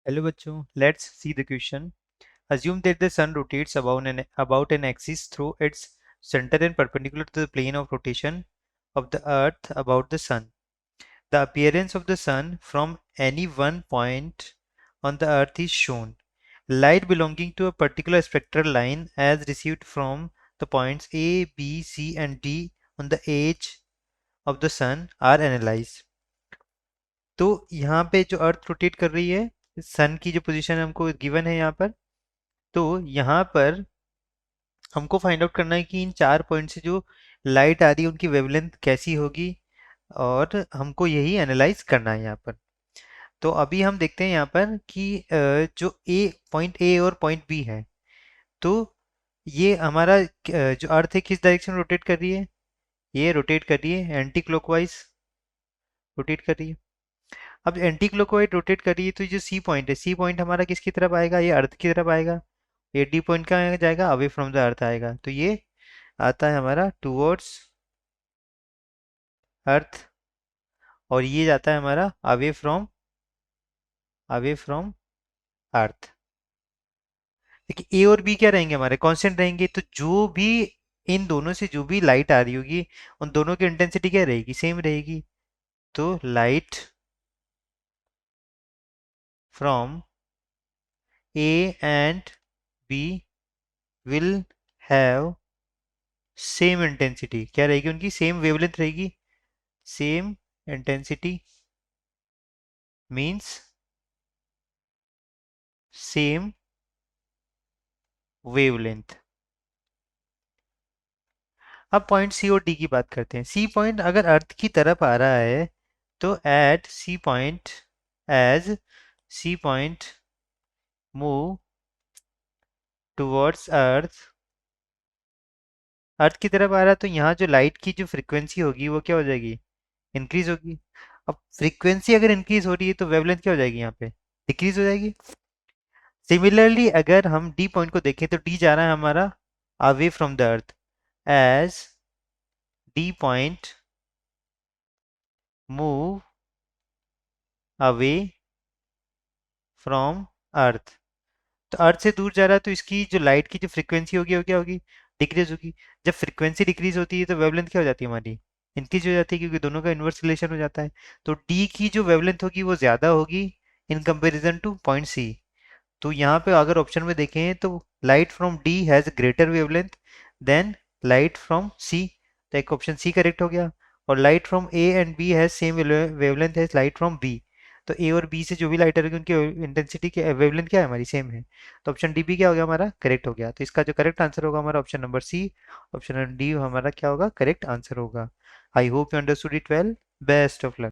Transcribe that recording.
Hello bachcho, let's see the question. Assume that the sun rotates about an axis through its center and perpendicular to the plane of rotation of the earth about the sun. The appearance of the sun from any one point on the earth is shown. Light belonging to a particular spectral line as received from the points A, B, C and D on the edge of the sun are analyzed. तो यहाँ पे जो earth rotate कर रही है, सन की जो position हमको गिवन है यहाँ पर, तो यहाँ पर हमको फाइंड आउट करना है कि इन 4 पॉइंट से जो लाइट आ रही है उनकी वेवलेंथ कैसी होगी, और हमको यही एनालाइज करना है यहाँ पर। तो अभी हम देखते हैं यहाँ पर कि जो पॉइंट ए और पॉइंट बी है, तो ये हमारा जो अर्थ है किस डायरेक्शन रोटेट कर रही है, ये रोटेट कर रही है एंटी क्लॉकवाइज रोटेट कर रही है। अब एंटी क्लॉकवाइज रोटेट कर रही है, तो जो सी पॉइंट है, सी पॉइंट हमारा किसकी तरफ आएगा, ये अर्थ की तरफ आएगा। ये डी पॉइंट कहाँ जाएगा, अवे फ्रॉम द अर्थ आएगा, तो ये आता है हमारा टूवर्ड्स अर्थ, और ये जाता है हमारा अवे फ्रॉम अर्थ। देखिए ए और बी क्या रहेंगे, हमारे कांस्टेंट रहेंगे, तो जो भी इन दोनों से जो भी लाइट आ रही होगी उन दोनों की इंटेंसिटी क्या रहेगी, सेम रहेगी। तो light from A and B will have same intensity, क्या रहेगी, उनकी सेम वेवलेंथ रहेगी। Same intensity means same wavelength. अब पॉइंट सी और डी की बात करते हैं। सी पॉइंट अगर अर्थ की तरफ आ रहा है, तो at C point, as C point move towards earth, earth की तरफ आ रहा है, तो यहाँ जो लाइट की जो फ्रीक्वेंसी होगी वो क्या हो जाएगी, इंक्रीज होगी। अब फ्रीक्वेंसी अगर इंक्रीज हो रही है तो वेवलेंथ क्या हो जाएगी, यहाँ पे डिक्रीज हो जाएगी। सिमिलरली अगर हम डी पॉइंट को देखें, तो डी जा रहा है हमारा away from the earth, as D point move away from earth, तो अर्थ से दूर जा रहा है, तो इसकी जो लाइट की जो फ्रीक्वेंसी होगी वो क्या होगी, डिक्रीज होगी। जब फ्रीक्वेंसी डिक्रीज होती है तो वेवलेंथ क्या हो जाती है हमारी, इंक्रीज हो जाती है, क्योंकि दोनों का इन्वर्स रिलेशन हो जाता है। तो डी की जो वेवलेंथ होगी वो ज़्यादा होगी in comparison to point C. तो यहाँ पे अगर ऑप्शन में देखें तो light from D has greater wavelength than light from C, तो एक ऑप्शन सी करेक्ट हो गया। और light from A and B has same wavelength as light from B, तो ए और बी से जो भी लाइट आ रही है उनकी इंटेंसिटी क्या, वेवलेंथ क्या है हमारी, सेम है। तो ऑप्शन डी भी क्या हो गया हमारा, करेक्ट हो गया। तो इसका जो करेक्ट आंसर होगा हमारा option number C, option D हमारा क्या होगा, करेक्ट आंसर होगा। I hope you understood it well. Best of luck.